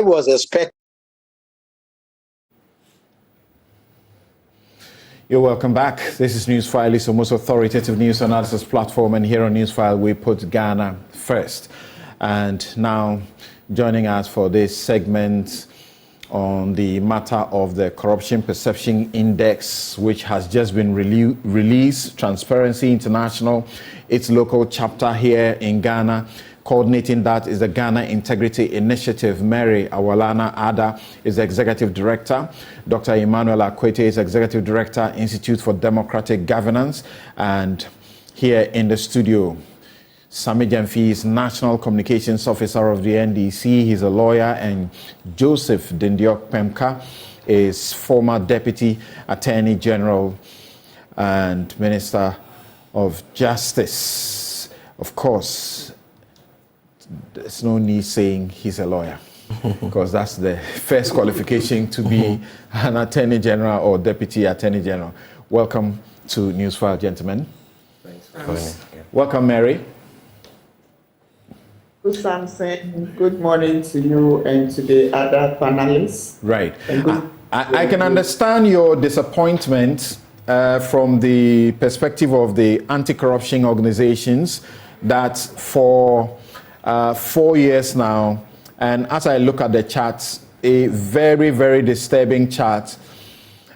was expected. You're welcome back. This is Newsfile, it's the most authoritative news analysis platform, and here on Newsfile we put Ghana first. And now joining us for this segment on the matter of the Corruption Perception Index, which has just been released, Transparency International, its local chapter here in Ghana. Coordinating that is the Ghana Integrity Initiative. Mary Awalana Ada is the Executive Director. Dr. Emmanuel Akwete is Executive Director, Institute for Democratic Governance. And here in the studio, Sami Jamfi is National Communications Officer of the NDC. He's a lawyer. And Joseph Dindiok Pemka is former Deputy Attorney General and Minister of Justice. Of course, there's no need saying he's a lawyer, because that's the first qualification to be an Attorney General or Deputy Attorney General. Welcome to Newsfile, gentlemen. Thanks. Welcome, Mary. Good Samson. Good morning to you and to the other panelists. Right. I can understand your disappointment from the perspective of the anti-corruption organizations that for 4 years now, and as I look at the charts, a very, very disturbing chart.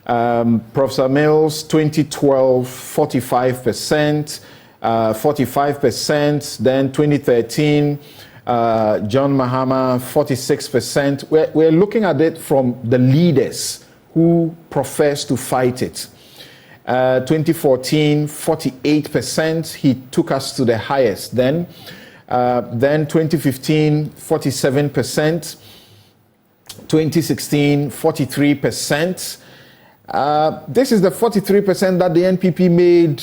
Professor Mills, 2012, 45%, 45%, then 2013, John Mahama, 46%. We're looking at it from the leaders who profess to fight it. 2014, 48%, he took us to the highest then. Then 2015, 47%, 2016, 43%. This is the 43% that the NPP made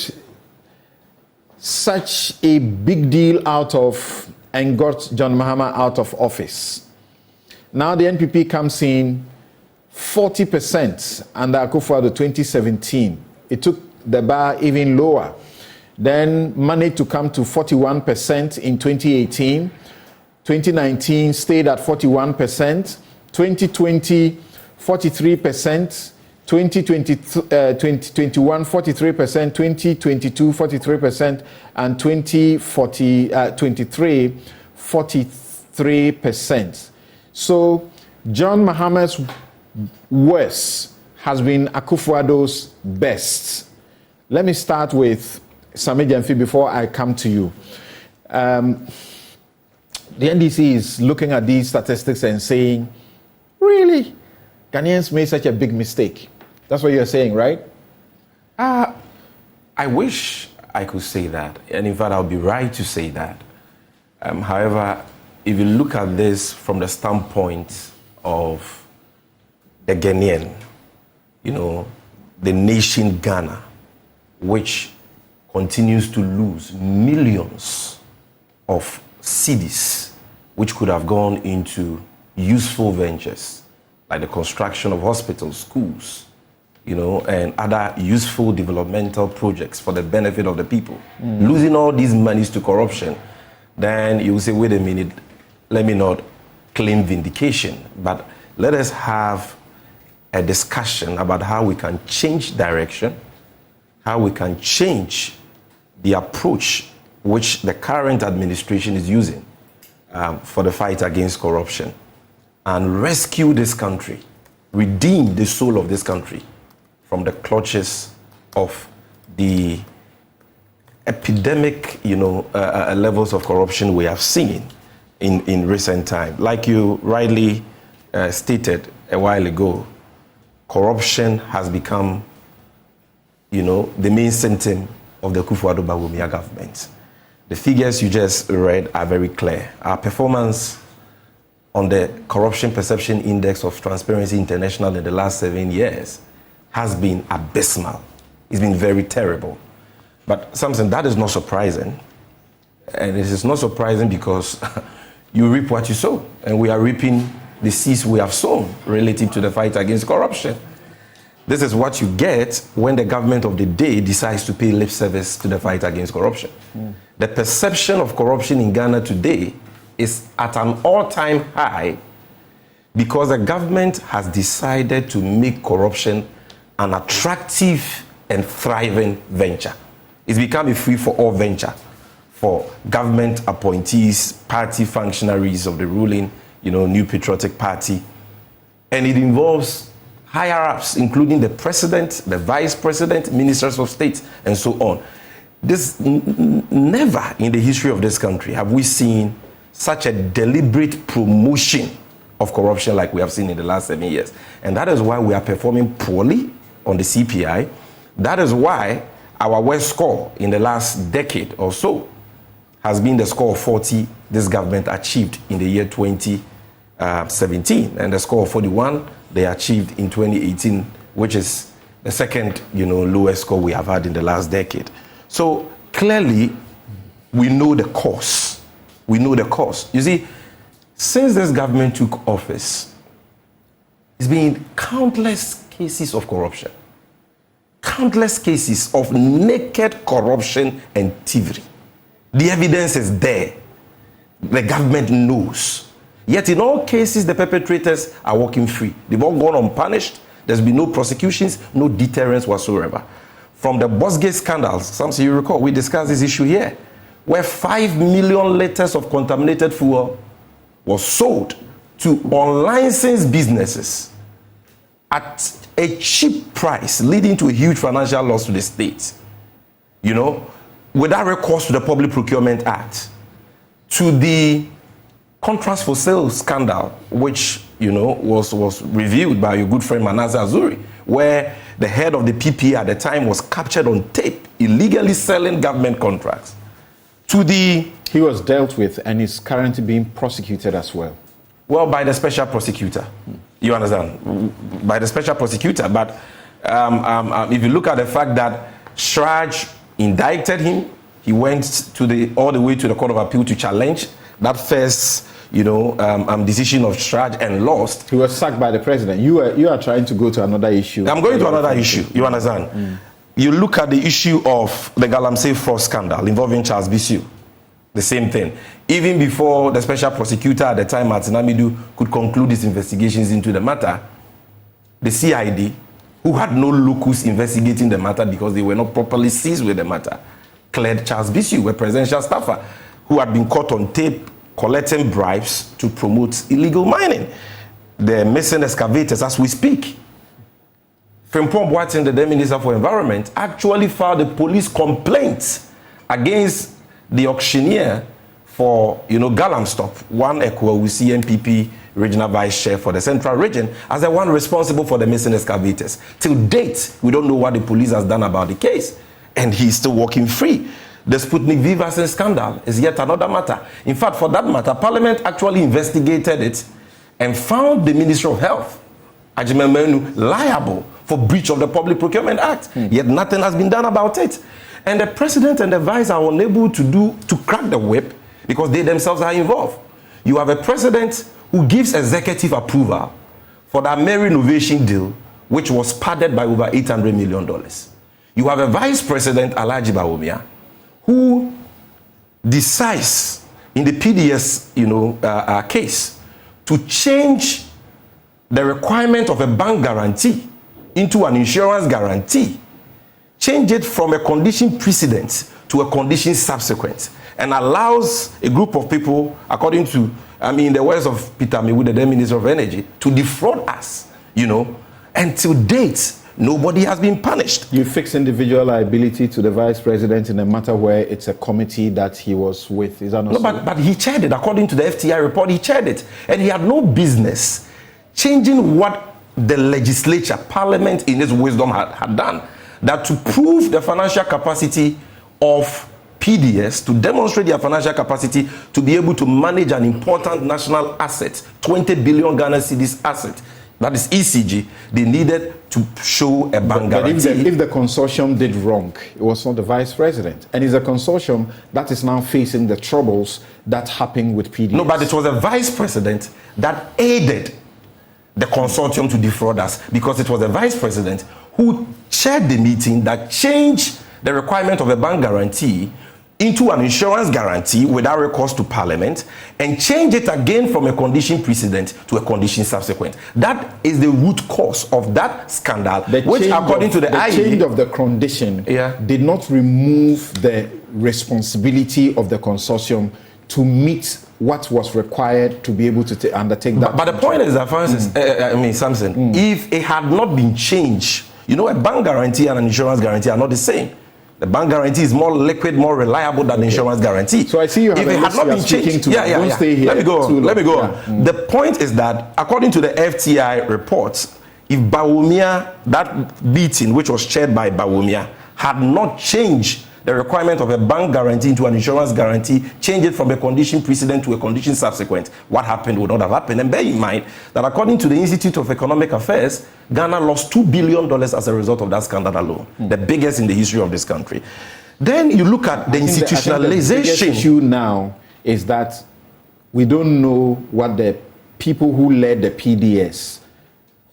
such a big deal out of and got John Mahama out of office. Now the NPP comes in 40% under Akufo-Addo 2017. It took the bar even lower. Then managed to come to 41% in 2018. 2019 stayed at 41%. 2020, 43%. 2021, 43%. 2022, 43%. And 2023, 43%. So John Mahama's worst has been Akufo-Addo's best. Let me start with Sami Jamfi before I come to you. The NDC is looking at these statistics and saying, really, Ghanaians made such a big mistake. That's what you're saying, right? I wish I could say that. And in fact, I'll be right to say that. However, if you look at this from the standpoint of the Ghanaian, the nation Ghana, which continues to lose millions of cedis, which could have gone into useful ventures, like the construction of hospitals, schools, and other useful developmental projects for the benefit of the people. Losing all these monies to corruption, then you will say, wait a minute, let me not claim vindication, but let us have a discussion about how we can change direction, how we can change the approach which the current administration is using for the fight against corruption, and rescue this country, redeem the soul of this country from the clutches of the epidemic, levels of corruption we have seen in recent time. Like you rightly stated a while ago, corruption has become, the main symptom of the Akufo-Addo Bawumia government. The figures you just read are very clear. Our performance on the Corruption Perception Index of Transparency International in the last 7 years has been abysmal. It's been very terrible. But something that is not surprising. And it is not surprising because you reap what you sow. And we are reaping the seeds we have sown relative to the fight against corruption. This is what you get when the government of the day decides to pay lip service to the fight against corruption. The perception of corruption in Ghana today is at an all-time high because the government has decided to make corruption an attractive and thriving venture. It's become a free-for-all venture for government appointees, party functionaries of the ruling, New Patriotic Party. And it involves higher-ups, including the president, the vice president, ministers of state, and so on. Never in the history of this country have we seen such a deliberate promotion of corruption like we have seen in the last 7 years. And that is why we are performing poorly on the CPI. That is why our worst score in the last decade or so has been the score of 40 this government achieved in the year 2017, and the score of 41 they achieved in 2018, which is the second, lowest score we have had in the last decade. So clearly, we know the cause. We know the cause. You see, since this government took office, there's been countless cases of corruption. Countless cases of naked corruption and thievery. The evidence is there. The government knows. Yet in all cases, the perpetrators are walking free. They've all gone unpunished. There's been no prosecutions, no deterrence whatsoever. From the Bosgate scandals, some of you recall, we discussed this issue here, where 5 million liters of contaminated fuel was sold to unlicensed businesses at a cheap price, leading to a huge financial loss to the state. Without recourse to the Public Procurement Act, to the contracts for sales scandal, which was reviewed by your good friend Manasseh Azuri, where the head of the PPA at the time was captured on tape illegally selling government contracts. He was dealt with and is currently being prosecuted as well. Well, by the special prosecutor. You understand? By the special prosecutor. But if you look at the fact that Shraj indicted him, he went all the way to the Court of Appeal to challenge that first, decision of Shraj and lost. He was sacked by the president. You are trying to go to another issue. I'm going to another issue. You understand? You look at the issue of the Galamsey fraud scandal involving Charles Bissiou. The same thing. Even before the special prosecutor at the time, Martin Amidu, could conclude his investigations into the matter, the CID, who had no locus investigating the matter because they were not properly seized with the matter, cleared Charles Bissiou, a presidential staffer, who had been caught on tape collecting bribes to promote illegal mining. They're missing excavators as we speak. Frimpong Boateng, the then Minister for Environment, actually filed a police complaint against the auctioneer for, Galamstop, one Ekwawusi MPP regional vice chair for the central region, as the one responsible for the missing excavators. Till date, we don't know what the police has done about the case, and he's still walking free. The Sputnik V vaccine scandal is yet another matter. In fact, for that matter, Parliament actually investigated it and found the Ministry of Health, Ajimemenu, liable for breach of the Public Procurement Act. Yet nothing has been done about it. And the president and the vice are unable to crack the whip because they themselves are involved. You have a president who gives executive approval for that Mary Innovation deal, which was padded by over $800 million. You have a vice president, Alhaji Bawumia, who decides in the PDS case to change the requirement of a bank guarantee into an insurance guarantee, change it from a condition precedent to a condition subsequent, and allows a group of people, according to, in the words of Peter Miwu, the then Minister of Energy, to defraud us, and to date, nobody has been punished. You fix individual liability to the vice president in a matter where it's a committee that he was with. Is that not so? But he chaired it. According to the FTI report, he chaired it. And he had no business changing what the legislature, Parliament in its wisdom had done. That to prove the financial capacity of PDS, to demonstrate their financial capacity to be able to manage an important national asset, 20 billion Ghana cedis asset, that is ECG, they needed to show a bank guarantee. But if the consortium did wrong, it was not the vice president. And it's a consortium that is now facing the troubles that happened with PDS. No, but it was a vice president that aided the consortium to defraud us, because it was the vice president who chaired the meeting that changed the requirement of a bank guarantee into an insurance guarantee without recourse to Parliament, and change it again from a condition precedent to a condition subsequent. That is the root cause of that scandal, which according to the IE, change of the condition did not remove the responsibility of the consortium to meet what was required to be able to undertake that. But the point is that, Francis, Samson, if it had not been changed, you know, a bank guarantee and an insurance guarantee are not the same. The bank guarantee is more liquid, more reliable than the insurance guarantee. So I see you have if it had not been changed, don't stay here. Let me go on. The point is that, according to the FTI reports, if Bawumia, that beating which was chaired by Bawumia, had not changed the requirement of a bank guarantee into an insurance guarantee, change it from a condition precedent to a condition subsequent, what happened would not have happened. And bear in mind that according to the Institute of Economic Affairs, Ghana lost $2 billion as a result of that scandal alone, the biggest in the history of this country. Then you look at the institutionalization. The biggest issue now is that we don't know what the people who led the PDS,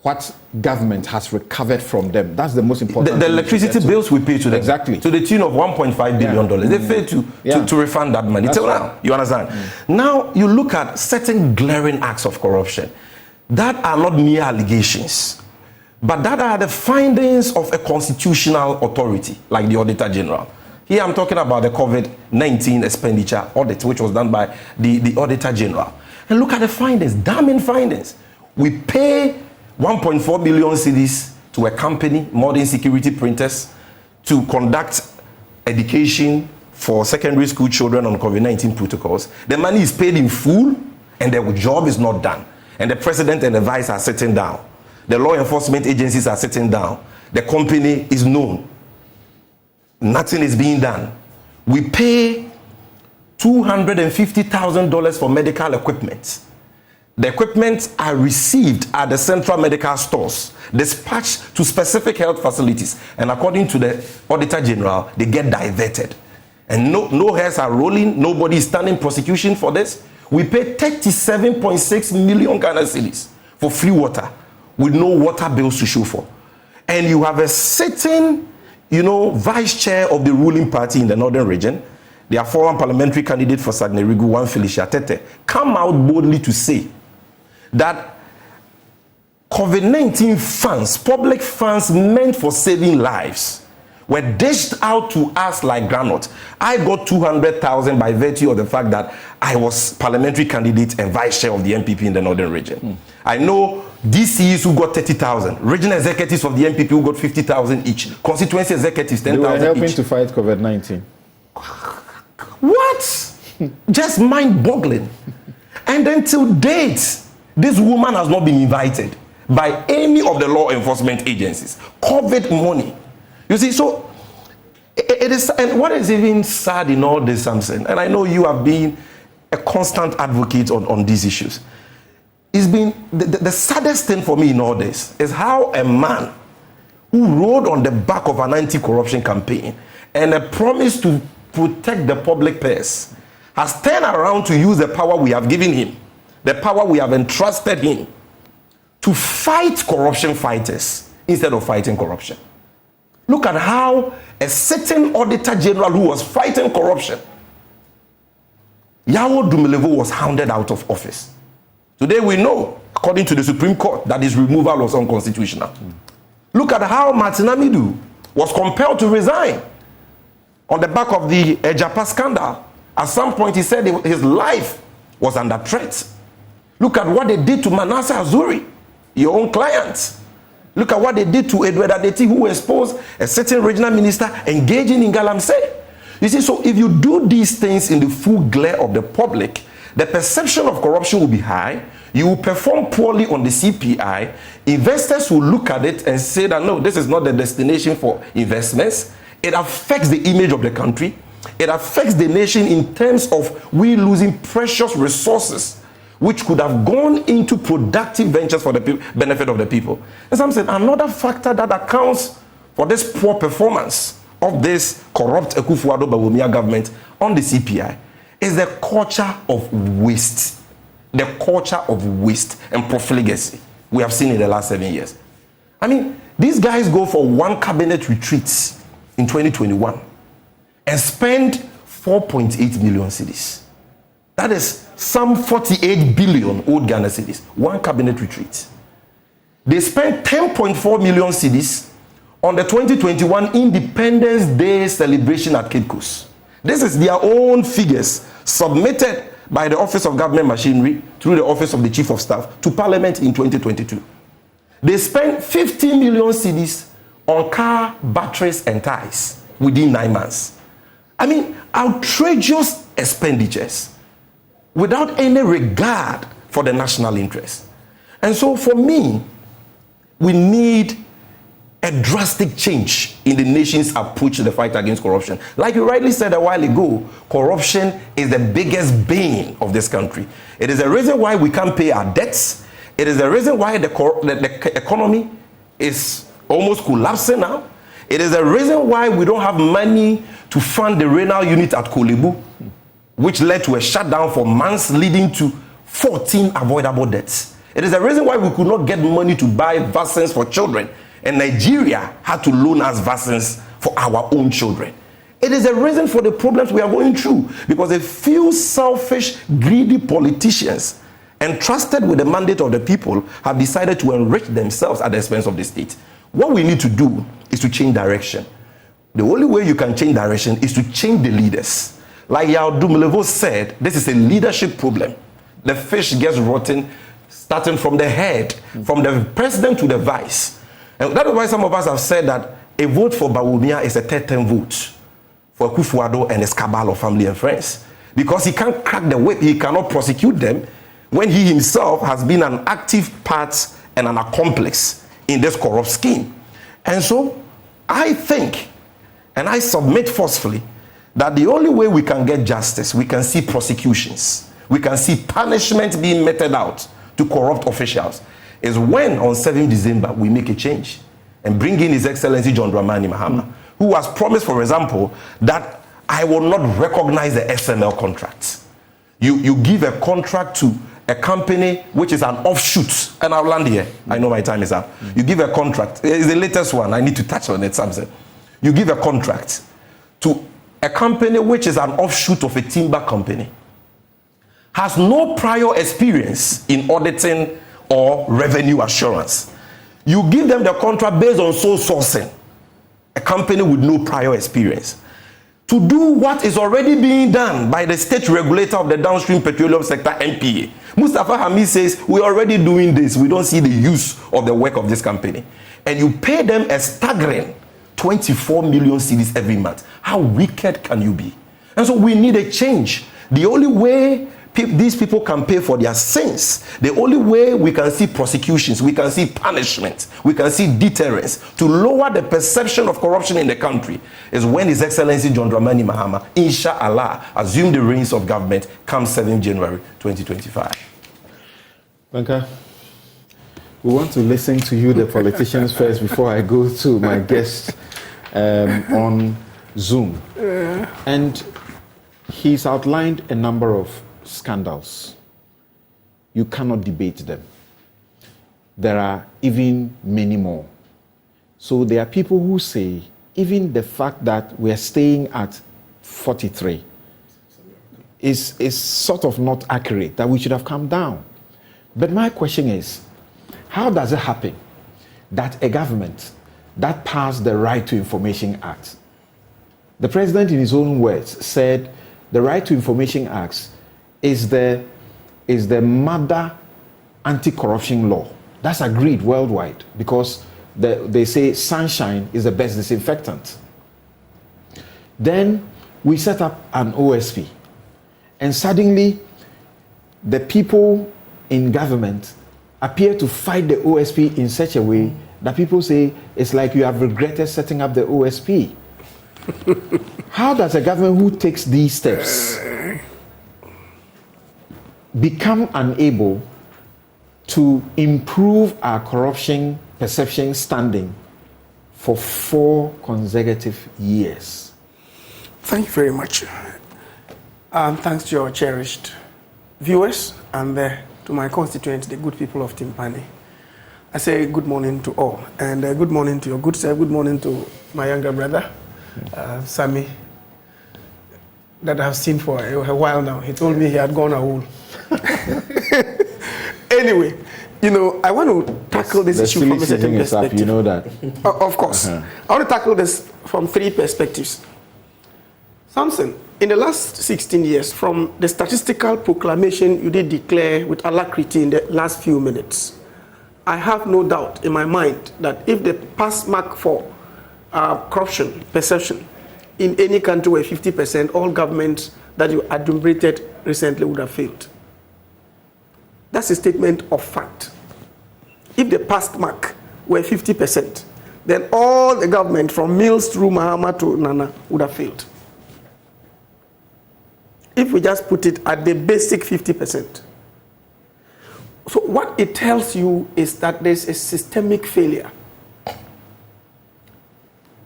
what government has recovered from them. That's the most important. The electricity bills we pay to them. Exactly. To the tune of $1.5 billion. They failed to refund that money. Till now. You understand? Now you look at certain glaring acts of corruption that are not mere allegations, but that are the findings of a constitutional authority, like the Auditor General. Here I'm talking about the COVID-19 expenditure audit, which was done by the Auditor General. And look at the findings, damning findings. We pay 1.4 billion cedis to a company, Modern Security Printers, to conduct education for secondary school children on COVID-19 protocols. The money is paid in full and the job is not done. And the president and the vice are sitting down. The law enforcement agencies are sitting down. The company is known. Nothing is being done. We pay $250,000 for medical equipment. The equipment are received at the central medical stores, dispatched to specific health facilities, and according to the Auditor General, they get diverted. And no hairs are rolling, nobody is standing prosecution for this. We pay 37.6 million Ghana cedis for free water, with no water bills to show for. And you have a sitting, vice chair of the ruling party in the northern region, their former parliamentary candidate for Sagnerigu, One Felicia Tete, come out boldly to say that COVID-19 funds, public funds meant for saving lives, were dished out to us like granite. I got 200,000 by virtue of the fact that I was parliamentary candidate and vice chair of the MPP in the northern region. I know DCs who got 30,000, regional executives of the MPP who got 50,000 each, constituency executives 10,000 each. They were helping to fight COVID-19. What? Just mind-boggling. And then till date, this woman has not been invited by any of the law enforcement agencies. COVID money. You see, so it is, and what is even sad in all this, Samson, and I know you have been a constant advocate on these issues. It's been the saddest thing for me in all this is how a man who rode on the back of an anti-corruption campaign and a promise to protect the public purse has turned around to use the power we have given him, the power we have entrusted him, to fight corruption fighters instead of fighting corruption. Look at how a sitting Auditor General who was fighting corruption, Yawo Dumelevo, was hounded out of office. Today we know, according to the Supreme Court, that his removal was unconstitutional. Look at how Martin Amidu was compelled to resign on the back of the Ejapa scandal. At some point he said his life was under threat. Look at what they did to Manasseh Azuri, your own client. Look at what they did to Edward Adeti, who exposed a certain regional minister engaging in galamsey. You see, so if you do these things in the full glare of the public, the perception of corruption will be high. You will perform poorly on the CPI. Investors will look at it and say that, no, this is not the destination for investments. It affects the image of the country. It affects the nation in terms of we losing precious resources which could have gone into productive ventures for the benefit of the people. As I'm saying, another factor that accounts for this poor performance of this corrupt Akufo-Addo government on the CPI is the culture of waste. The culture of waste and profligacy we have seen in the last 7 years. I mean, these guys go for one cabinet retreat in 2021 and spend 4.8 million cedis. That is some 48 billion old Ghana cedis. One cabinet retreat. They spent 10.4 million cedis on the 2021 Independence Day celebration at Cape Coast. This is their own figures submitted by the Office of Government Machinery through the Office of the Chief of Staff to Parliament in 2022. They spent 50 million cedis on car, batteries, and ties within 9 months. I mean, outrageous expenditures without any regard for the national interest. And so for me, we need a drastic change in the nation's approach to the fight against corruption. Like you rightly said a while ago, corruption is the biggest bane of this country. It is the reason why we can't pay our debts. It is the reason why the economy is almost collapsing now. It is the reason why we don't have money to fund the renal unit at Kolebu, which led to a shutdown for months, leading to 14 avoidable deaths. It is the reason why we could not get money to buy vaccines for children, and Nigeria had to loan us vaccines for our own children. It is a reason for the problems we are going through, because a few selfish, greedy politicians entrusted with the mandate of the people have decided to enrich themselves at the expense of the state. What we need to do is to change direction. The only way you can change direction is to change the leaders. Like Yao Dumelevo said, this is a leadership problem. The fish gets rotten starting from the head, from the president to the vice. And that is why some of us have said that a vote for Bawumia is a third-term vote for Akufo-Addo and his cabal of family and friends. Because he can't crack the whip, he cannot prosecute them when he himself has been an active part and an accomplice in this corrupt scheme. And so I think, and I submit forcefully, that the only way we can get justice, we can see prosecutions, we can see punishment being meted out to corrupt officials, is when on 7 December we make a change and bring in His Excellency John Dramani Mahama, who has promised, for example, that I will not recognize the SML contracts. You give a contract to a company which is an offshoot, and I'll land here. I know my time is up. You give a contract. It's the latest one. I need to touch on it, Samson. You give a contract to a company which is an offshoot of a timber company, has no prior experience in auditing or revenue assurance. You give them the contract based on sole sourcing, a company with no prior experience, to do what is already being done by the state regulator of the downstream petroleum sector, NPA. Mustafa Hamid says, we're already doing this. We don't see the use of the work of this company. And you pay them a staggering 24 million cedis every month. How wicked can you be? And so we need a change. The only way these people can pay for their sins, the only way we can see prosecutions, we can see punishment, we can see deterrence to lower the perception of corruption in the country, is when His Excellency John Dramani Mahama, inshallah, assume the reins of government come 7 January 2025. Banka, we want to listen to you, the politicians, first before I go to my guest on Zoom. And he's outlined a number of scandals. You cannot debate them. There are even many more. So there are people who say even the fact that we're staying at 43 is sort of not accurate, that we should have come down. But my question is, how does it happen that a government that passed the Right to Information Act, the president in his own words said the Right to Information Act is the mother anti-corruption law. That's agreed worldwide because they say sunshine is the best disinfectant. Then we set up an OSP, and suddenly the people in government appear to fight the OSP in such a way that people say it's like you have regretted setting up the OSP. How does a government who takes these steps become unable to improve our corruption perception standing for 4 consecutive years? Thank you very much. Thanks to your cherished viewers and to my constituents, the good people of Timpani. I say good morning to all, and good morning to your good self, good morning to my younger brother, Sammy. that I've seen for a while now. He told me he had gone awol. Anyway, you know, I want to tackle this issue from a certain perspective. You know that. Of course. I want to tackle this from 3 perspectives. Samson, in the last 16 years, from the statistical proclamation you did declare with alacrity in the last few minutes, I have no doubt in my mind that if the pass mark for corruption perception in any country were 50%, all governments that you adumbrated recently would have failed. That's a statement of fact. If the pass mark were 50%, then all the government from Mills through Mahama to Nana would have failed. If we just put it at the basic 50%. So what it tells you is that there's a systemic failure.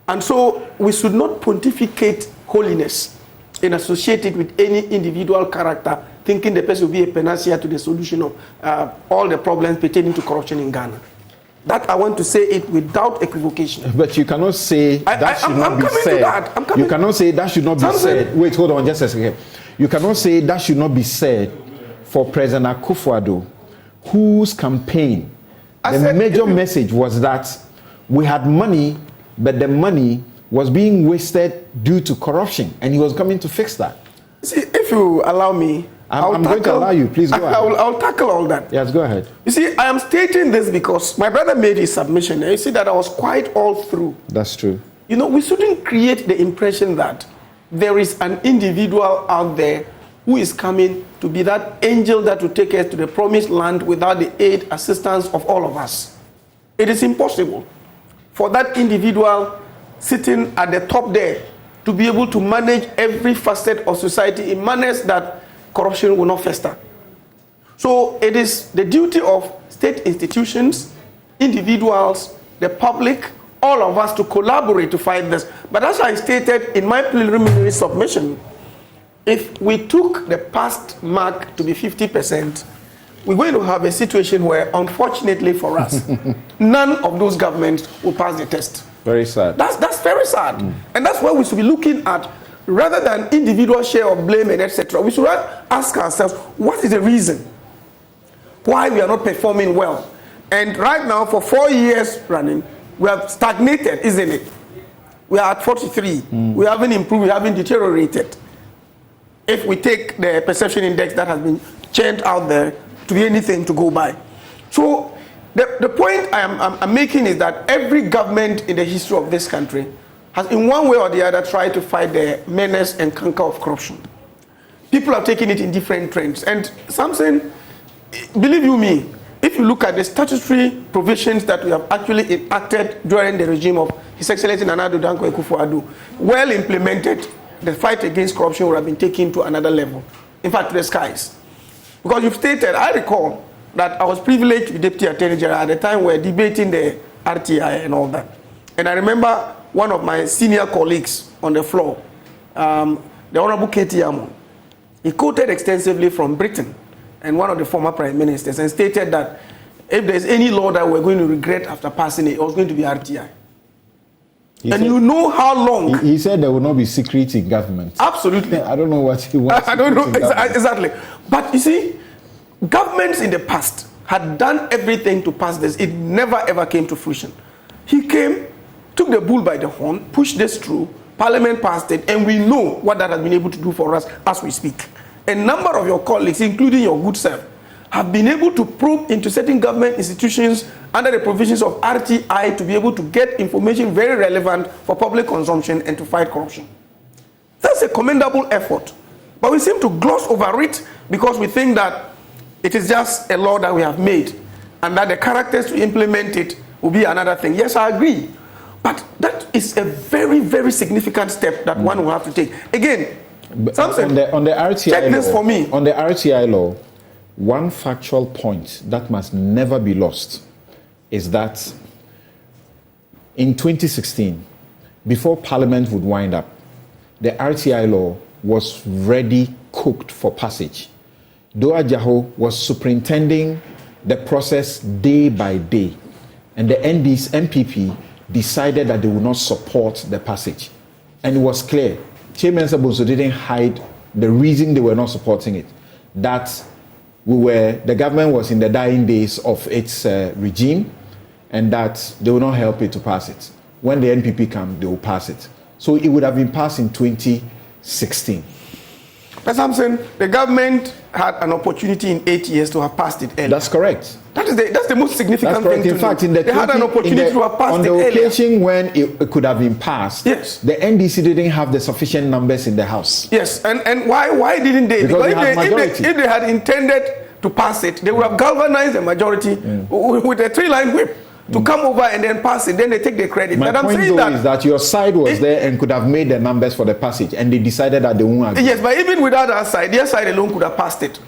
And so we should not pontificate holiness and associate it with any individual character, thinking the person will be a panacea to the solution of all the problems pertaining to corruption in Ghana. That I want to say it without equivocation. But you cannot say that should not be said. You cannot say that should not be said. Wait, hold on just a second. You cannot say that should not be said for President Akufo-Addo, whose campaign, the major message was that we had money, but the money was being wasted due to corruption, and he was coming to fix that. See, if you allow me, I'm going to allow you. Please go ahead. I'll tackle all that. Yes, go ahead. You see, I am stating this because my brother made his submission, and you see that I was quite all through. That's true. You know, we shouldn't create the impression that there is an individual out there who is coming to be that angel that will take us to the promised land without the aid, assistance of all of us. It is impossible for that individual sitting at the top there to be able to manage every facet of society in manners that corruption will not fester. So it is the duty of state institutions, individuals, the public, all of us to collaborate to fight this. But as I stated in my preliminary submission, if we took the past mark to be 50%, we're going to have a situation where, unfortunately for us, none of those governments will pass the test. Very sad. That's very sad. And that's what we should be looking at, rather than individual share of blame and etc. We should ask ourselves, what is the reason why we are not performing well? And right now, for 4 years running, we have stagnated, isn't it? We are at 43. We haven't improved, we haven't deteriorated. If we take the perception index that has been churned out there to be anything to go by. So the point I'm making is that every government in the history of this country has in one way or the other tried to fight the menace and canker of corruption. People are taking it in different trends. And Samson, believe you me, if you look at the statutory provisions that we have actually enacted during the regime of His Excellency Nana Addo Dankwa Akufo-Addo, well implemented, the fight against corruption would have been taken to another level. In fact, to the skies. Because you've stated, I recall that I was privileged to be Deputy Attorney General at the time we were debating the RTI and all that. And I remember one of my senior colleagues on the floor, the Honorable Katie Amon, he quoted extensively from Britain and one of the former prime ministers and stated that if there's any law that we're going to regret after passing it, it was going to be RTI. You know how long... He said there will not be secret in government. Absolutely. I don't know what he wants. I don't know exactly. But you see, governments in the past had done everything to pass this. It never ever came to fruition. He came, took the bull by the horn, pushed this through, Parliament passed it, and we know what that has been able to do for us as we speak. A number of your colleagues, including your good self, have been able to probe into certain government institutions under the provisions of RTI to be able to get information very relevant for public consumption and to fight corruption. That's a commendable effort. But we seem to gloss over it because we think that it is just a law that we have made and that the characters to implement it will be another thing. Yes, I agree. But that is a very, very significant step that one will have to take. Again, Samson, on the RTI check this law, for me. On the RTI law, one factual point that must never be lost is that in 2016, before Parliament would wind up, the RTI law was ready, cooked for passage. Doa Jaho was superintending the process day by day, and the NPP decided that they would not support the passage. And it was clear Chairman Sabunso didn't hide the reason they were not supporting it. That the government was in the dying days of its regime, and that they will not help it to pass it. When the NPP come, they will pass it. So it would have been passed in 2016. But Samson, the government had an opportunity in 8 years to have passed it earlier. That's correct. That's the most significant thing. In fact, they had an opportunity to have passed it earlier. On the occasion when it could have been passed, yes, the NDC didn't have the sufficient numbers in the House. Yes, and why didn't they? Because if they had intended to pass it, they would have galvanized the majority with a 3-line whip to come over and then pass it. Then they take the credit. My point is that your side was there and could have made the numbers for the passage, and they decided that they won't agree. Yes, but even without our side, their side alone could have passed it.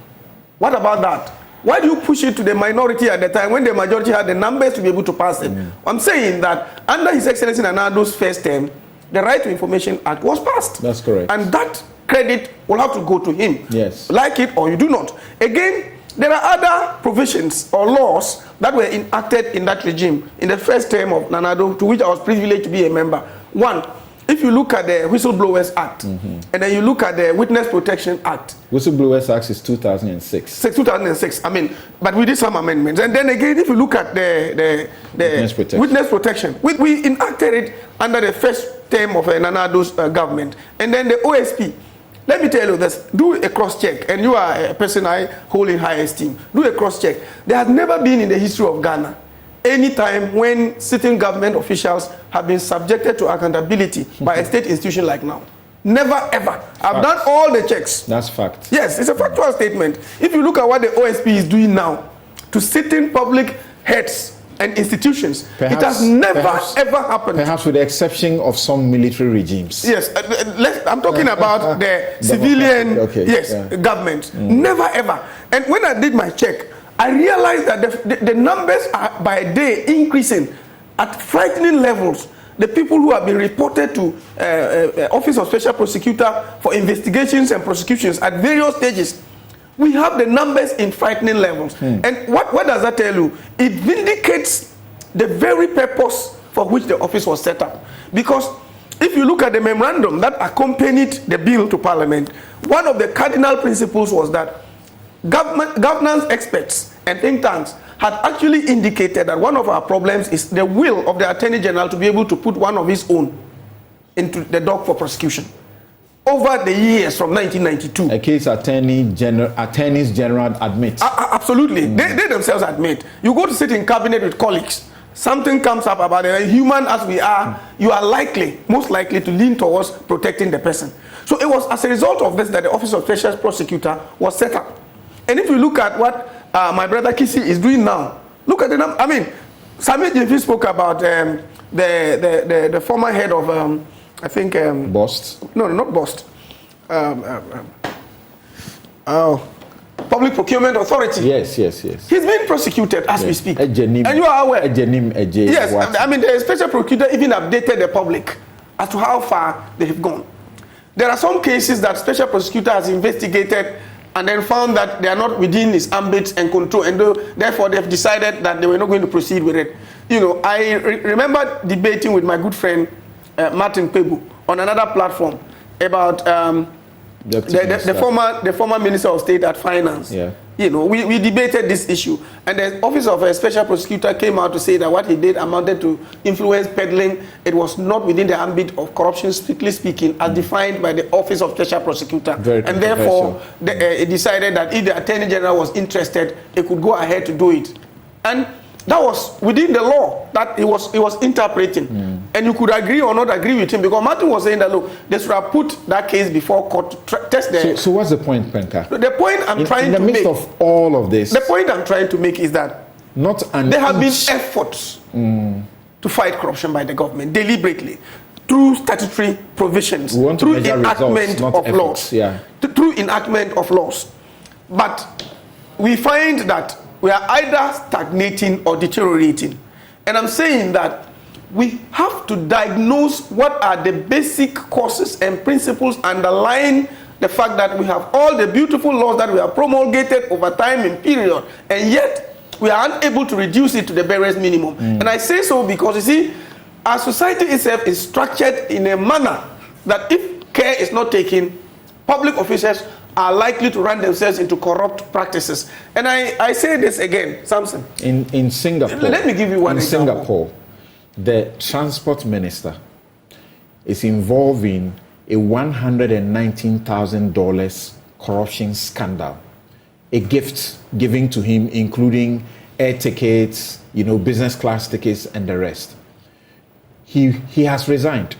What about that? Why do you push it to the minority at the time when the majority had the numbers to be able to pass it? I'm saying that under His Excellency Nanado's first term, the Right to Information Act was passed. That's correct. And that credit will have to go to him. Yes. Like it or you do not. Again, there are other provisions or laws that were enacted in that regime in the first term of Nanado, to which I was privileged to be a member. One, if you look at the Whistleblowers Act, and then you look at the Witness Protection Act. Whistleblowers Act is 2006. 2006, I mean, but we did some amendments. And then again, if you look at the Witness Protection, we enacted it under the first term of Nanado's government. And then the OSP. Let me tell you this, do a cross-check, and you are a person I hold in high esteem. Do a cross-check. There has never been in the history of Ghana any time when sitting government officials have been subjected to accountability by a state institution like now. Never ever. I've done all the checks. That's fact. Yes, it's a factual statement. If you look at what the OSP is doing now to sitting public heads and institutions, it has never ever happened. Perhaps with the exception of some military regimes. Yes, I'm talking about the civilian government. Never ever. And when I did my check, I realized that the numbers are by day increasing at frightening levels. The people who have been reported to Office of Special Prosecutor for investigations and prosecutions at various stages, we have the numbers in frightening levels. And what does that tell you? It vindicates the very purpose for which the office was set up. Because if you look at the memorandum that accompanied the bill to Parliament, one of the cardinal principles was that governance experts and think tanks had actually indicated that one of our problems is the will of the Attorney General to be able to put one of his own into the dock for prosecution. Over the years from 1992. A case attorneys general admit. Absolutely. They themselves admit. You go to sit in cabinet with colleagues, something comes up about it, human as we are, you are most likely to lean towards protecting the person. So it was as a result of this that the Office of Special Prosecutor was set up. And if you look at what my brother Kisi is doing now, look at the number. I mean, Sami Jimfi spoke about the former head of, I think... Bost? No, not Bost. Public Procurement Authority. Yes. He's being prosecuted as we speak. And you are aware. Yes, I mean, the Special Prosecutor even updated the public as to how far they have gone. There are some cases that Special Prosecutor has investigated and then found that they are not within his ambit and control, and therefore they have decided that they were not going to proceed with it. You know, I remember debating with my good friend Martin Pebu on another platform about the former Minister of State at Finance. Yeah. You know, we debated this issue, and the Office of a Special Prosecutor came out to say that what he did amounted to influence peddling. It was not within the ambit of corruption, strictly speaking, as defined by the Office of Special Prosecutor. And therefore, it decided that if the Attorney General was interested, it could go ahead to do it. And that was within the law that he was interpreting. And you could agree or not agree with him, because Martin was saying that, look, they should have put that case before court to test the... So what's the point, Penka? The point I'm trying to make... In the midst of all of this... The point I'm trying to make is that there have been efforts to fight corruption by the government deliberately through statutory provisions, through enactment of laws. Through enactment of laws. But we find that we are either stagnating or deteriorating. And I'm saying that we have to diagnose what are the basic causes and principles underlying the fact that we have all the beautiful laws that we have promulgated over time and period, and yet we are unable to reduce it to the barest minimum. And I say so because, you see, our society itself is structured in a manner that if care is not taken, public officers are likely to run themselves into corrupt practices. And I say this again, Samson. In Singapore, let me give you one example. In Singapore, the transport minister is involved in a $119,000 corruption scandal. A gift given to him, including air tickets, business class tickets, and the rest. He has resigned.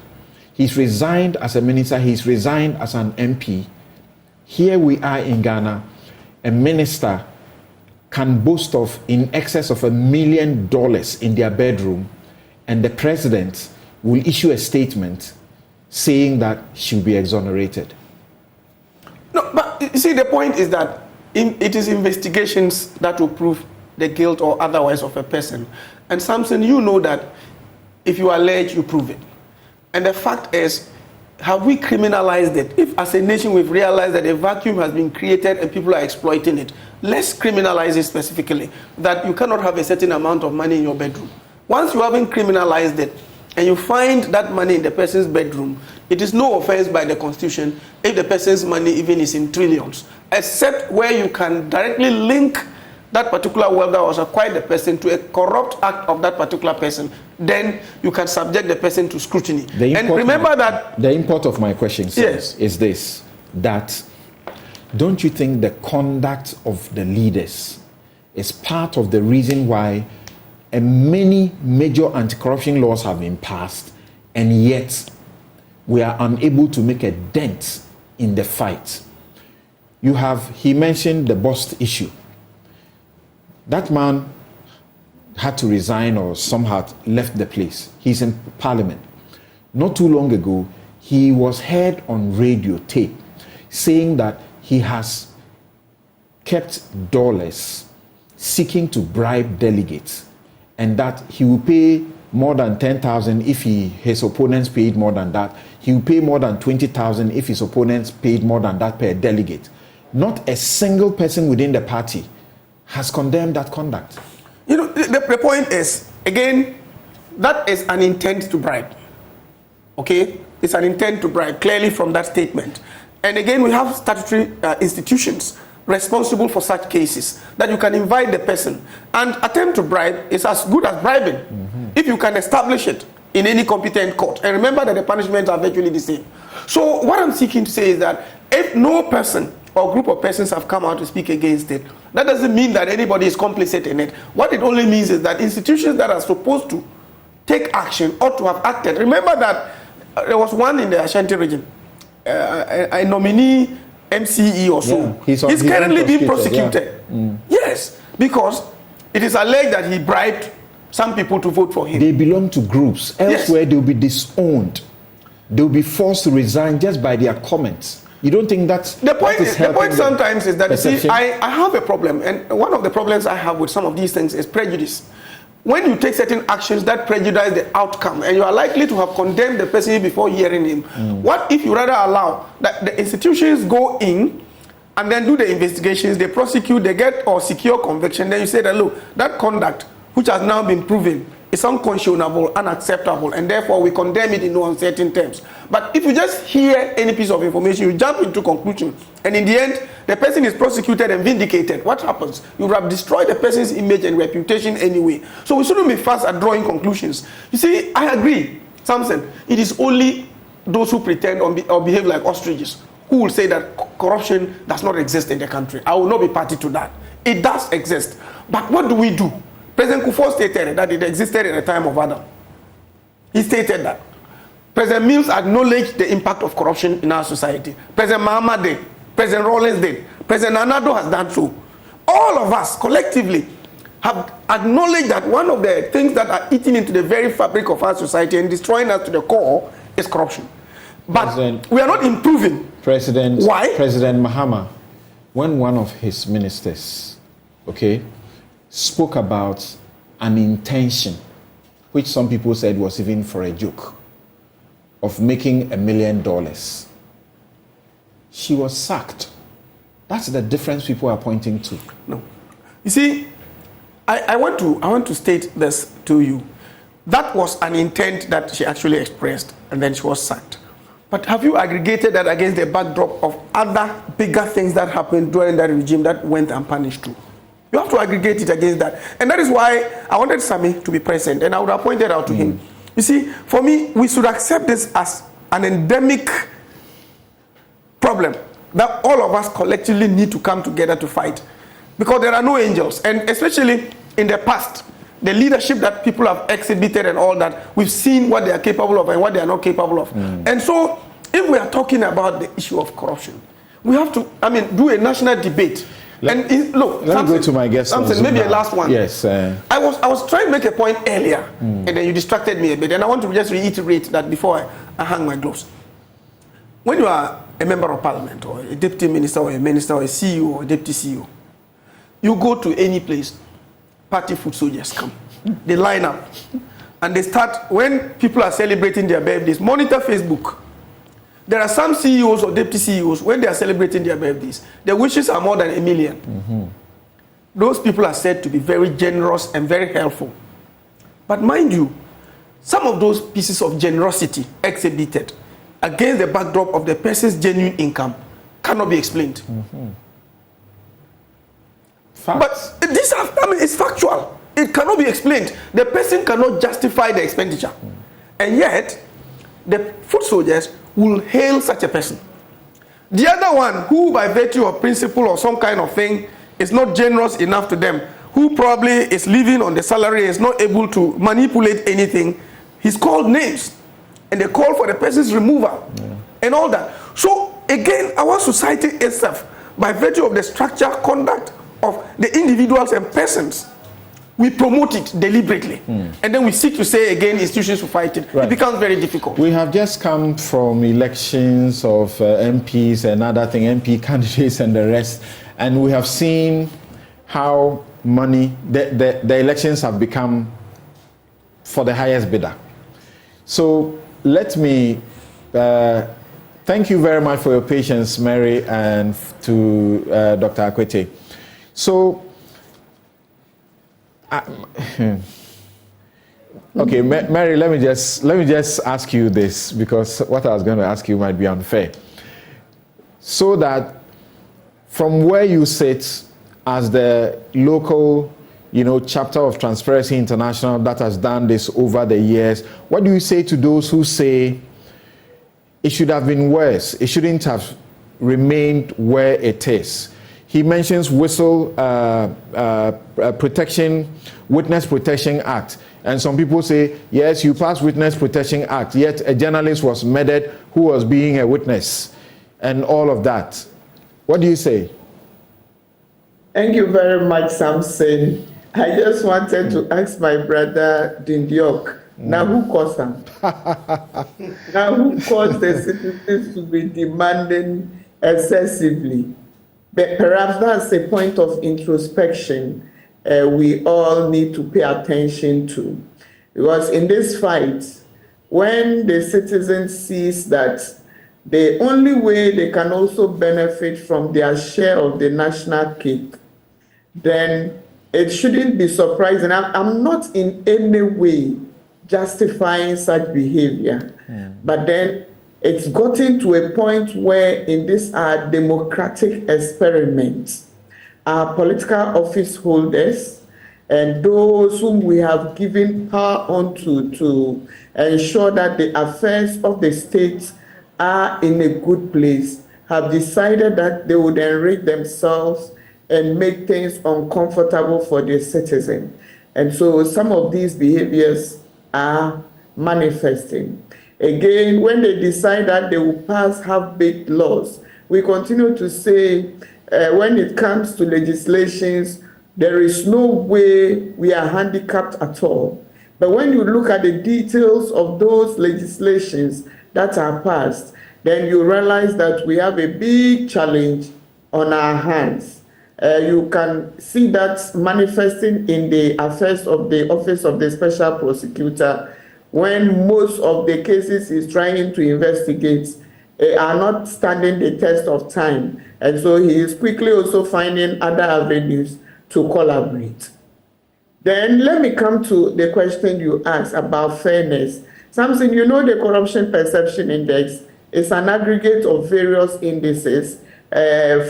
He's resigned as a minister. He's resigned as an MP. Here we are in Ghana. A minister can boast of in excess of $1 million in their bedroom, and the president will issue a statement saying that she'll be exonerated. No, but you see, the point is that it is investigations that will prove the guilt or otherwise of a person. And Samson, you know that if you allege, you prove it. And the fact is, have we criminalized it? If as a nation we've realized that a vacuum has been created and people are exploiting it, let's criminalize it specifically, that you cannot have a certain amount of money in your bedroom. Once you haven't criminalized it, and you find that money in the person's bedroom, it is no offense by the Constitution if the person's money even is in trillions, except where you can directly link that particular wealth that was acquired the person to a corrupt act of that particular person, then you can subject the person to scrutiny. And remember that... The import of my question, yes, is this, that don't you think the conduct of the leaders is part of the reason why many major anti-corruption laws have been passed, and yet we are unable to make a dent in the fight? He mentioned the bust issue. That man had to resign or somehow left the place. He's in parliament. Not too long ago, he was heard on radio tape saying that he has kept dollars seeking to bribe delegates, and that he will pay more than 10,000 if his opponents paid more than that. He will pay more than 20,000 if his opponents paid more than that per delegate. Not a single person within the party has condemned that conduct. The point is, again, that is an intent to bribe. Okay? It's an intent to bribe, clearly from that statement. And again, we have statutory institutions responsible for such cases, that you can invite the person. And attempt to bribe is as good as bribing, if you can establish it in any competent court. And remember that the punishments are virtually the same. So what I'm seeking to say is that if no person or group of persons have come out to speak against it, that doesn't mean that anybody is complicit in it. What it only means is that institutions that are supposed to take action ought to have acted. Remember that there was one in the Ashanti region, a nominee MCE or so. Yeah, he's currently being prosecuted. Yeah. Yes, because it is alleged that he bribed some people to vote for him. They belong to groups. Elsewhere, yes, they'll be disowned. They'll be forced to resign just by their comments. You don't think that's the point? The point sometimes is that, you see, I have a problem, and one of the problems I have with some of these things is prejudice. When you take certain actions that prejudice the outcome, and you are likely to have condemned the person before hearing him, what if you rather allow that the institutions go in and then do the investigations, they prosecute, they get or secure conviction, then you say that, look, that conduct, which has now been proven, is unconscionable, unacceptable, and therefore we condemn it in no uncertain terms. But if you just hear any piece of information, you jump into conclusion, and in the end, the person is prosecuted and vindicated, what happens? You have destroyed the person's image and reputation anyway. So we shouldn't be fast at drawing conclusions. You see, I agree, Samson, it is only those who pretend or behave like ostriches who will say that corruption does not exist in the country. I will not be party to that. It does exist. But what do we do? President Kufuor stated that it existed at the time of Adam. He stated that. President Mills acknowledged the impact of corruption in our society. President Mahama did. President Rawlings did. President Nanado has done so. All of us collectively have acknowledged that one of the things that are eating into the very fabric of our society and destroying us to the core is corruption. But we are not improving. Why? President Mahama, when one of his ministers, spoke about an intention, which some people said was even for a joke, of making $1 million, she was sacked. That's the difference people are pointing to. No. You see, I want to state this to you. That was an intent that she actually expressed, and then she was sacked. But have you aggregated that against the backdrop of other bigger things that happened during that regime that went unpunished too? You have to aggregate it against that. And that is why I wanted Sami to be present, and I would have pointed out to him. You see, for me, we should accept this as an endemic problem that all of us collectively need to come together to fight. Because there are no angels, and especially in the past, the leadership that people have exhibited and all that, we've seen what they are capable of and what they are not capable of. And so, if we are talking about the issue of corruption, we have to, do a national debate. Let me go to my guest. Maybe a last one. Yes. I was trying to make a point earlier, and then you distracted me a bit, and I want to just reiterate that before I hang my gloves. When you are a member of parliament, or a deputy minister, or a minister, or a CEO, or a deputy CEO, you go to any place, party foot soldiers come. They line up, and they start, when people are celebrating their birthdays, monitor Facebook. There are some CEOs or deputy CEOs, when they are celebrating their birthdays, their wishes are more than 1 million. Those people are said to be very generous and very helpful. But mind you, some of those pieces of generosity exhibited against the backdrop of the person's genuine income cannot be explained. But these are, it's factual. It cannot be explained. The person cannot justify the expenditure. And yet, the foot soldiers will hail such a person. The other one, who by virtue of principle or some kind of thing is not generous enough to them, who probably is living on the salary, is not able to manipulate anything, he's called names. And they call for the person's removal and all that. So again, our society itself, by virtue of the structure, conduct of the individuals and persons, we promote it deliberately. And then we seek to say again, institutions to fight it. It becomes very difficult. We have just come from elections of MPs and other things, MP candidates and the rest. And we have seen how the elections have become for the highest bidder. So let me thank you very much for your patience, Mary, and to Dr. Akwete. So, okay, Mary, let me just ask you this, because what I was going to ask you might be unfair. So that from where you sit as the local, chapter of Transparency International that has done this over the years, what do you say to those who say it should have been worse? It shouldn't have remained where it is. He mentions Witness Protection Act. And some people say, yes, you passed Witness Protection Act, yet a journalist was murdered who was being a witness and all of that. What do you say? Thank you very much, Samson. I just wanted to ask my brother Dindiok, now who caused him? Now who caused the citizens to be demanding excessively? But perhaps that's a point of introspection we all need to pay attention to. Because in this fight, when the citizen sees that the only way they can also benefit from their share of the national cake, then it shouldn't be surprising. I'm not in any way justifying such behavior, but then it's gotten to a point where in this democratic experiment, our political office holders and those whom we have given power onto to ensure that the affairs of the state are in a good place, have decided that they would enrich themselves and make things uncomfortable for the citizen. And so some of these behaviors are manifesting. Again, when they decide that they will pass half-baked laws, we continue to say when it comes to legislations, there is no way we are handicapped at all. But when you look at the details of those legislations that are passed, then you realize that we have a big challenge on our hands. You can see that manifesting in the affairs of the Office of the Special Prosecutor, when most of the cases he's trying to investigate are not standing the test of time. And so he is quickly also finding other avenues to collaborate. Then let me come to the question you asked about fairness. Something, the Corruption Perception Index is an aggregate of various indices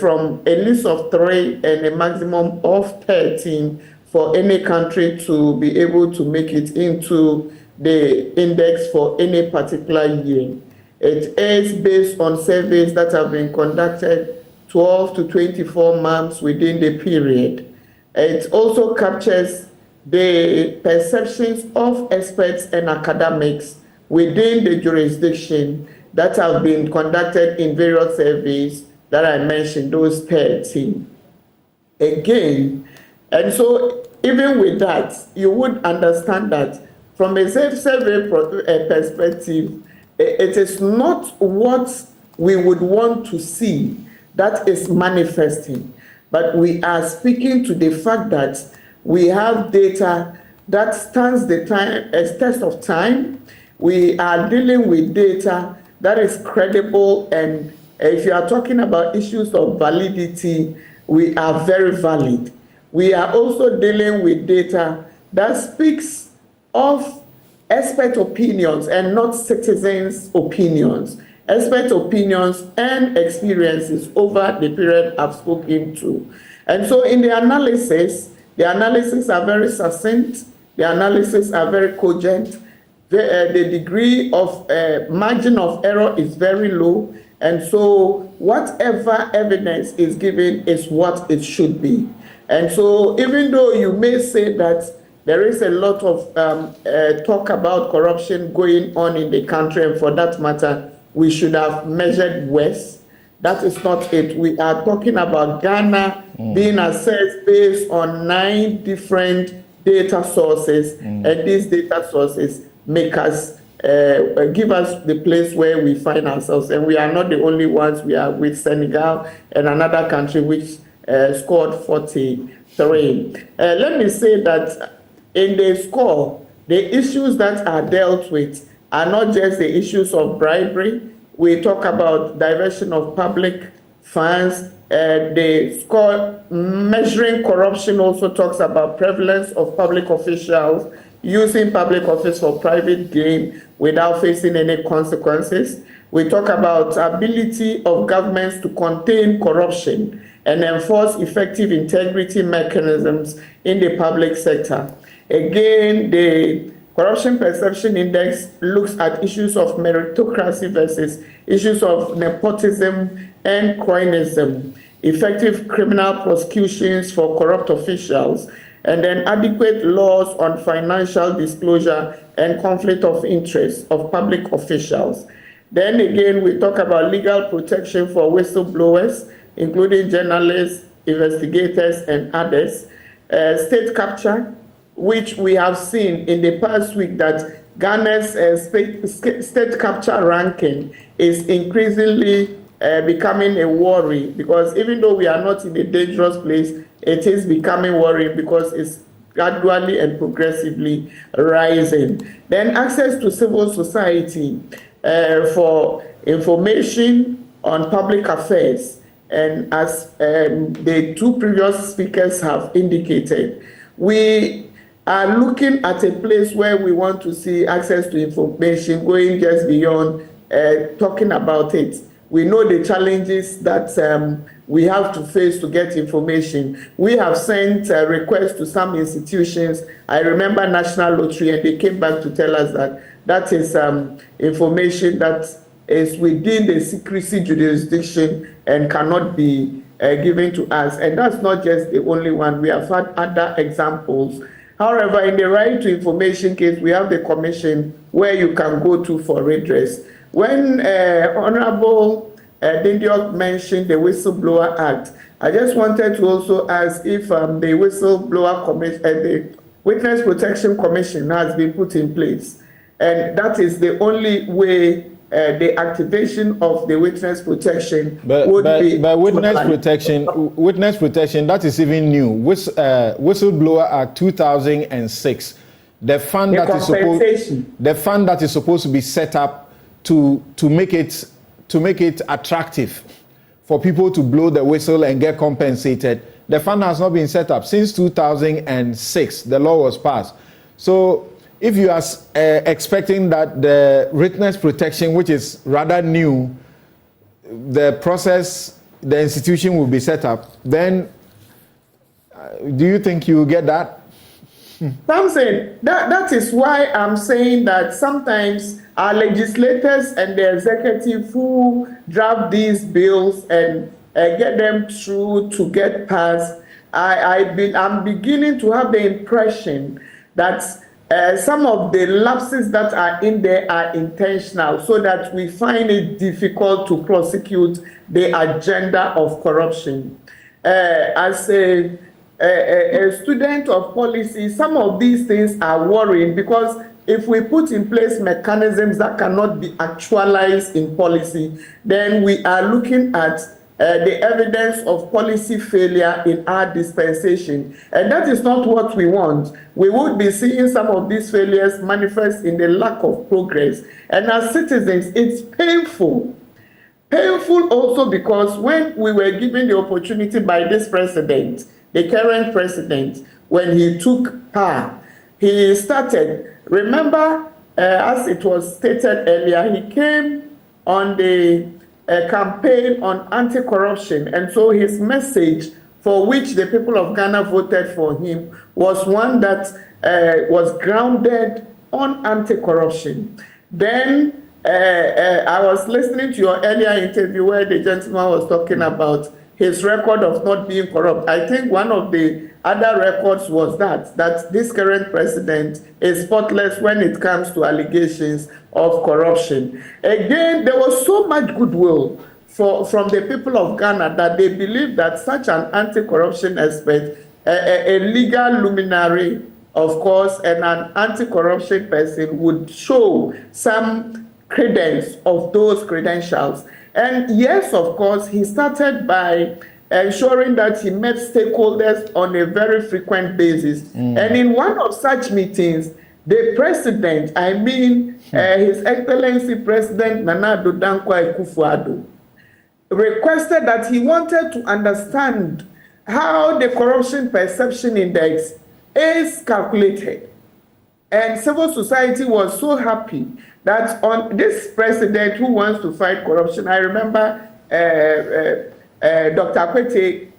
from a list of 3 and a maximum of 13 for any country to be able to make it into the index for any particular year. It is based on surveys that have been conducted 12 to 24 months within the period. It also captures the perceptions of experts and academics within the jurisdiction that have been conducted in various surveys that I mentioned, those 13. Again, and so even with that, you would understand that from a survey perspective, it is not what we would want to see that is manifesting, but we are speaking to the fact that we have data that stands the test of time. We are dealing with data that is credible, and if you are talking about issues of validity, we are very valid. We are also dealing with data that speaks of expert opinions and not citizens' opinions. Expert opinions and experiences over the period I've spoken to. And so in the analysis are very succinct, the analysis are very cogent, the degree of margin of error is very low, and so whatever evidence is given is what it should be. And so even though you may say that there is a lot of talk about corruption going on in the country, and for that matter, we should have measured worse. That is not it. We are talking about Ghana being assessed based on 9 different data sources, and these data sources make us, give us the place where we find ourselves. And we are not the only ones. We are with Senegal and another country which scored 43. Let me say that in the score, the issues that are dealt with are not just the issues of bribery. We talk about diversion of public funds. The score measuring corruption also talks about prevalence of public officials using public office for private gain without facing any consequences. We talk about ability of governments to contain corruption and enforce effective integrity mechanisms in the public sector. Again, the Corruption Perception Index looks at issues of meritocracy versus issues of nepotism and cronyism, effective criminal prosecutions for corrupt officials, and then adequate laws on financial disclosure and conflict of interest of public officials. Then again, we talk about legal protection for whistleblowers, including journalists, investigators, and others. State capture, which we have seen in the past week that Ghana's state capture ranking is increasingly becoming a worry, because even though we are not in a dangerous place, it is becoming worrying because it's gradually and progressively rising. Then access to civil society for information on public affairs. And as the 2 previous speakers have indicated, we are looking at a place where we want to see access to information going just beyond talking about it. We know the challenges that we have to face to get information. We have sent requests to some institutions. I remember National Lottery, and they came back to tell us that that is information that is within the secrecy jurisdiction and cannot be given to us. And that's not just the only one. We have had other examples. However, in the right to information case, we have the commission where you can go to for redress. When Honorable Dindiok mentioned the Whistleblower Act, I just wanted to also ask if the Whistleblower Commission, the Witness Protection Commission has been put in place. And that is the only way the activation of the witness protection would be. But witness protection, that is even new. Whistleblower Act 2006. The fund that is supposed to be set up to make it attractive for people to blow the whistle and get compensated. The fund has not been set up since 2006. The law was passed. So if you are expecting that the witness protection, which is rather new, the process, the institution will be set up, then do you think you will get that? Samson, that is why I'm saying that sometimes our legislators and the executive who draft these bills and get them through to get passed, I'm beginning to have the impression that some of the lapses that are in there are intentional, so that we find it difficult to prosecute the agenda of corruption. As a student of policy, some of these things are worrying, because if we put in place mechanisms that cannot be actualized in policy, then we are looking at the evidence of policy failure in our dispensation. And that is not what we want. We would be seeing some of these failures manifest in the lack of progress. And as citizens, it's painful. Painful also because when we were given the opportunity by this president, the current president, when he took power, he started, remember, as it was stated earlier, he came on the campaign on anti-corruption, and so his message, for which the people of Ghana voted for him, was one that was grounded on anti-corruption. Then I was listening to your earlier interview where the gentleman was talking about his record of not being corrupt. I think one of the other records was that this current president is spotless when it comes to allegations of corruption. Again, there was so much goodwill from the people of Ghana that they believe that such an anti-corruption expert, a legal luminary, of course, and an anti-corruption person would show some credence of those credentials. And yes, of course, he started by ensuring that he met stakeholders on a very frequent basis. And in one of such meetings, the president, His Excellency President Nana Addo Dankwa Akufo-Addo, requested that he wanted to understand how the corruption perception index is calculated. And civil society was so happy that on this president who wants to fight corruption, I remember Dr. Akwete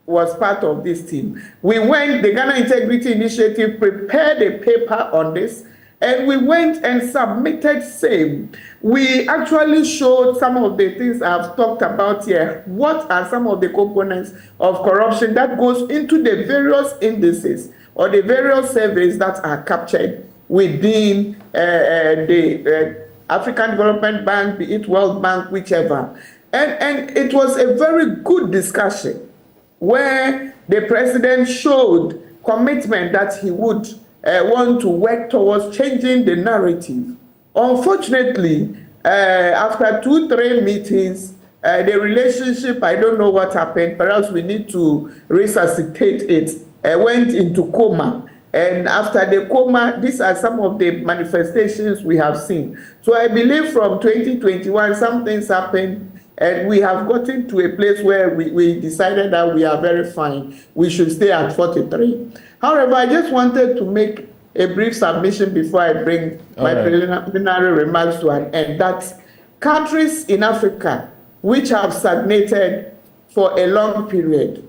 was part of this team. We went, the Ghana Integrity Initiative prepared a paper on this, and we went and submitted same. We actually showed some of the things I've talked about here. What are some of the components of corruption that goes into the various indices or the various surveys that are captured within the African Development Bank, be it World Bank, whichever. And it was a very good discussion where the president showed commitment that he would want to work towards changing the narrative. Unfortunately, after 2-3 meetings, the relationship, I don't know what happened, perhaps we need to resuscitate it, went into coma. And after the coma, these are some of the manifestations we have seen. So I believe from 2021, some things happened, and we have gotten to a place where we decided that we are very fine. We should stay at 43. However, I just wanted to make a brief submission before I bring my preliminary remarks to an end, that countries in Africa which have stagnated for a long period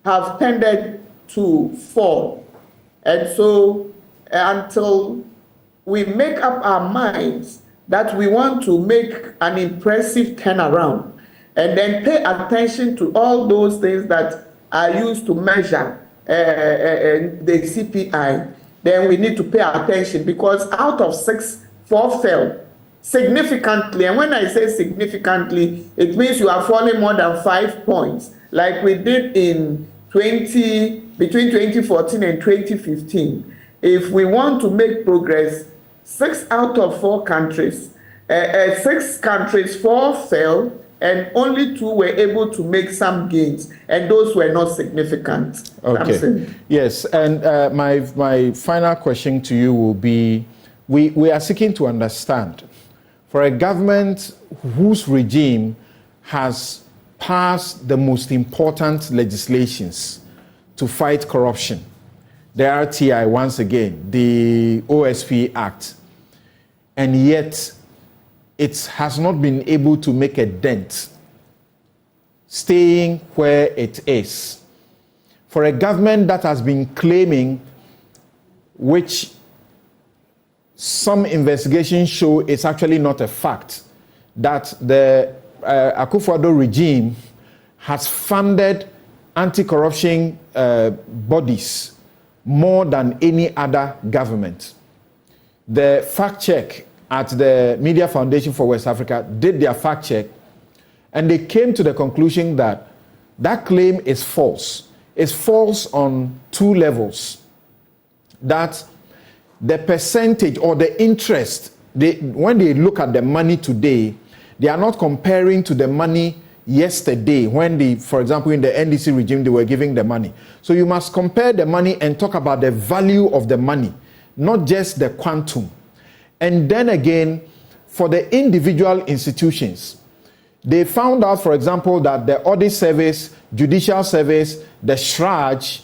have tended to fall. And so until we make up our minds that we want to make an impressive turnaround and then pay attention to all those things that are used to measure the CPI, then we need to pay attention, because out of 6, 4 fell significantly. And when I say significantly, it means you are falling more than 5 points, like we did in between 2014 and 2015. If we want to make progress, 6 out of 4 countries, 6 countries, 4 fell, and only 2 were able to make some gains, and those were not significant. Okay. Yes, and my final question to you will be, we are seeking to understand, for a government whose regime has passed the most important legislations to fight corruption, the RTI once again, the OSP Act, and yet it has not been able to make a dent, staying where it is. For a government that has been claiming, which some investigations show it's actually not a fact, that the Akufo-Addo regime has funded anti-corruption bodies more than any other government. The fact check at the Media Foundation for West Africa did their fact check, and they came to the conclusion that that claim is false. It's false on two levels. That the percentage or the interest, when they look at the money today, they are not comparing to the money yesterday when for example, in the NDC regime, they were giving the money. So you must compare the money and talk about the value of the money, not just the quantum. And then again, for the individual institutions, they found out, for example, that the audit service, judicial service, the SHRAJ,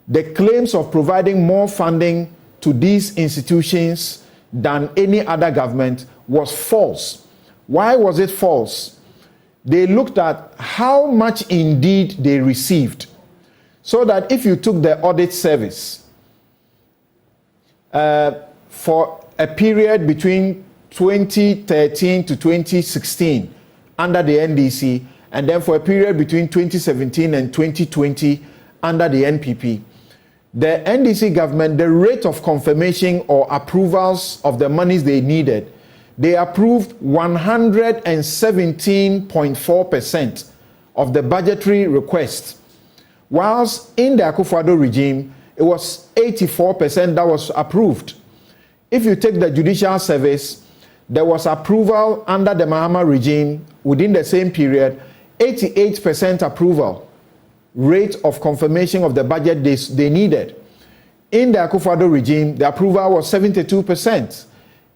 the claims of providing more funding to these institutions than any other government was false. Why was it false? They looked at how much indeed they received. So that if you took the audit service for a period between 2013 to 2016 under the NDC, and then for a period between 2017 and 2020 under the NPP, the NDC government, the rate of confirmation or approvals of the monies they needed, they approved 117.4% of the budgetary requests, whilst in the Akufo-Addo regime, it was 84% that was approved. If you take the judicial service, there was approval under the Mahama regime within the same period, 88% approval rate of confirmation of the budget they needed. In the Akufo-Addo regime, the approval was 72%.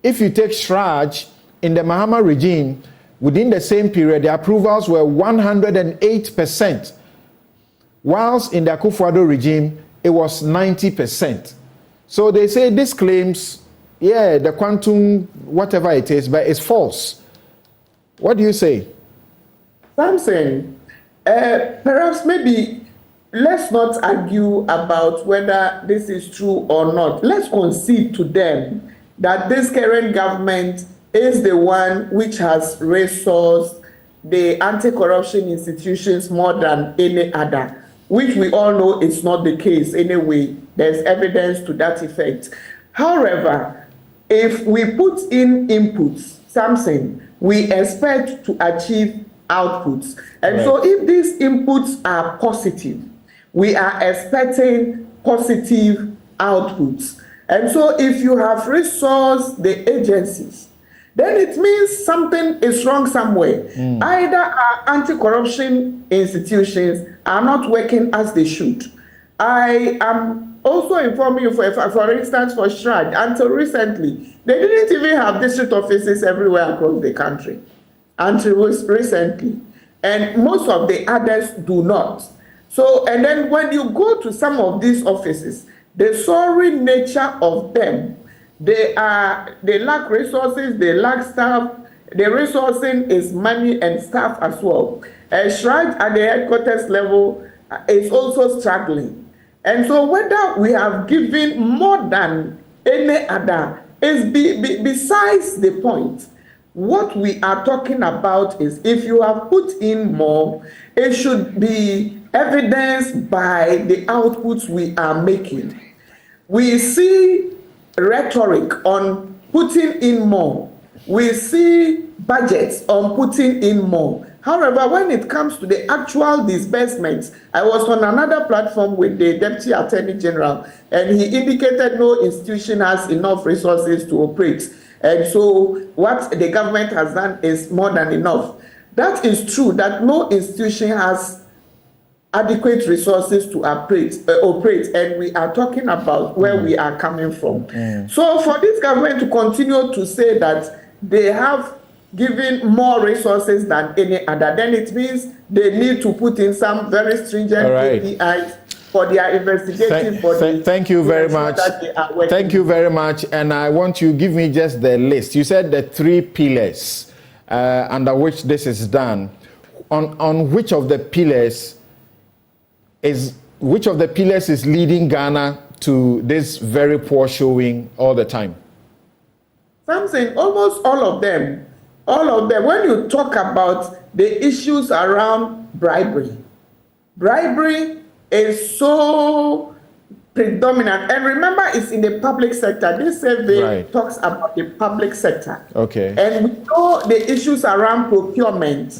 If you take SHRAJ, in the Mahama regime, within the same period, the approvals were 108%, whilst in the Akufo-Addo regime, it was 90%. So they say these claims, yeah, the quantum, whatever it is, but it's false. What do you say? Samson, perhaps maybe let's not argue about whether this is true or not. Let's concede to them that this current government is the one which has resourced the anti-corruption institutions more than any other, which we all know is not the case anyway. There's evidence to that effect. However, if we put in inputs, something, we expect to achieve outputs. And right. So if these inputs are positive, we are expecting positive outputs. And so if you have resourced the agencies, then it means something is wrong somewhere. Either our anti-corruption institutions are not working as they should. I am also informing you, for instance, for SHRAJ, until recently, they didn't even have district offices everywhere across the country. Until recently. And most of the others do not. So, and then when you go to some of these offices, the sorry nature of them, they lack resources, they lack staff. The resourcing is money and staff as well. SHRAJ at the headquarters level is also struggling. And so whether we have given more than any other is besides the point. What we are talking about is if you have put in more, it should be evidenced by the outputs we are making. We see rhetoric on putting in more. We see budgets on putting in more. However, when it comes to the actual disbursements, I was on another platform with the Deputy Attorney General, and he indicated no institution has enough resources to operate. And so what the government has done is more than enough. That is true, that no institution has adequate resources to operate, and we are talking about where we are coming from. So for this government to continue to say that they have given more resources than any other, then it means they need to put in some very stringent KPIs for their investigative body. Thank you very much. Thank you very much. And I want you to give me just the list. You said the 3 pillars under which this is done. On which of the pillars is leading Ghana to this very poor showing all the time? Something, almost all of them. All of them. When you talk about the issues around bribery is so predominant. And remember, it's in the public sector. This survey talks about the public sector. Okay. And we know the issues around procurement,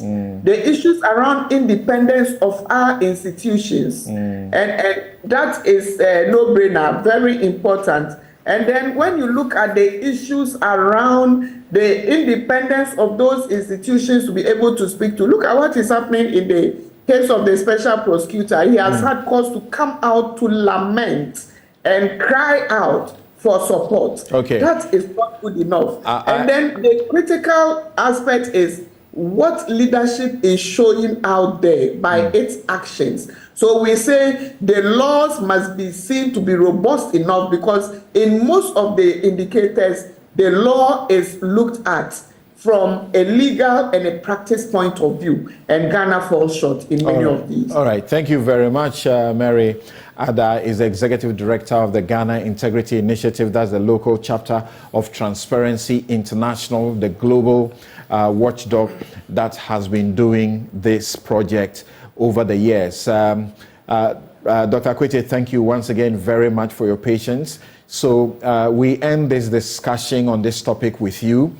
the issues around independence of our institutions. And that is a no-brainer, very important. And then when you look at the issues around the independence of those institutions to be able to speak to, look at what is happening in the case of the special prosecutor. He has had cause to come out to lament and cry out for support. Okay. That is not good enough. And then the critical aspect is what leadership is showing out there by its actions. So we say the laws must be seen to be robust enough, because in most of the indicators, the law is looked at from a legal and a practice point of view, and Ghana falls short in many of these. All right, thank you very much. Mary Ada is the Executive Director of the Ghana Integrity Initiative. That's the local chapter of Transparency International, the global watchdog that has been doing this project over the years. Dr. Akwete, thank you once again very much for your patience. So we end this discussion on this topic with you.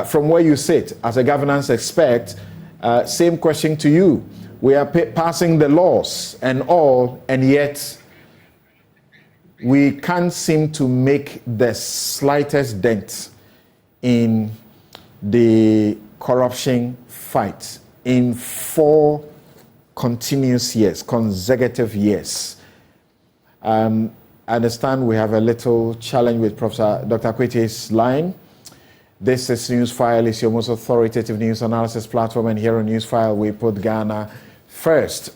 From where you sit as a governance expert, same question to you. We are passing the laws and all, and yet we can't seem to make the slightest dent in the corruption fight in 4 continuous years, consecutive years. I understand we have a little challenge with Professor Dr. Akwete's line. This is Newsfile. It's your most authoritative news analysis platform, and here on Newsfile we put Ghana first.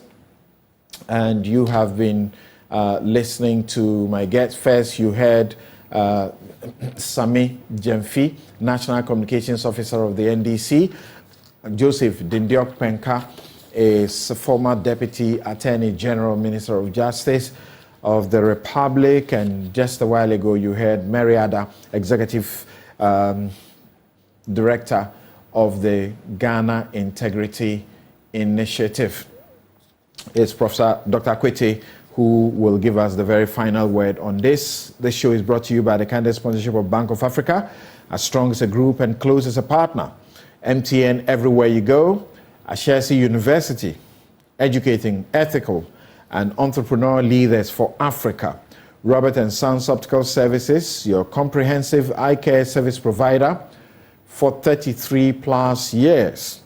And you have been listening to my guest. First, you heard Sami Jemfi, National Communications Officer of the NDC. Joseph Dindiok Penka is former Deputy Attorney General, Minister of Justice of the Republic. And just a while ago, you heard Mary Ada, Executive Director of the Ghana Integrity Initiative. It's Professor Dr. Akwete who will give us the very final word on this. This show is brought to you by the kind sponsorship of Bank of Africa, as strong as a group and close as a partner. MTN everywhere you go. Ashesi University, educating ethical and entrepreneurial leaders for Africa. Robert & Sons Optical Services, your comprehensive eye care service provider for 33 plus years.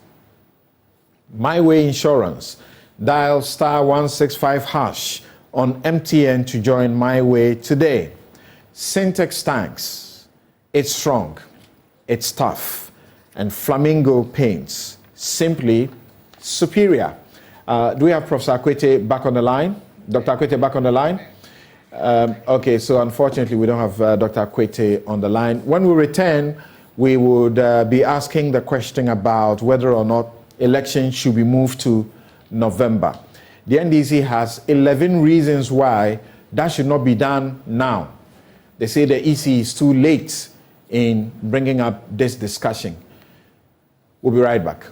My Way Insurance, dial *165# on MTN to join My Way today. Syntex Tanks, it's strong, it's tough, and Flamingo Paints, simply superior. Do we have Professor Akwete back on the line? Dr. Akwete back on the line? Okay, so unfortunately we don't have Dr. Akwete on the line. When we return, we would be asking the question about whether or not elections should be moved to November. The NDC has 11 reasons why that should not be done now. They say the EC is too late in bringing up this discussion. We'll be right back.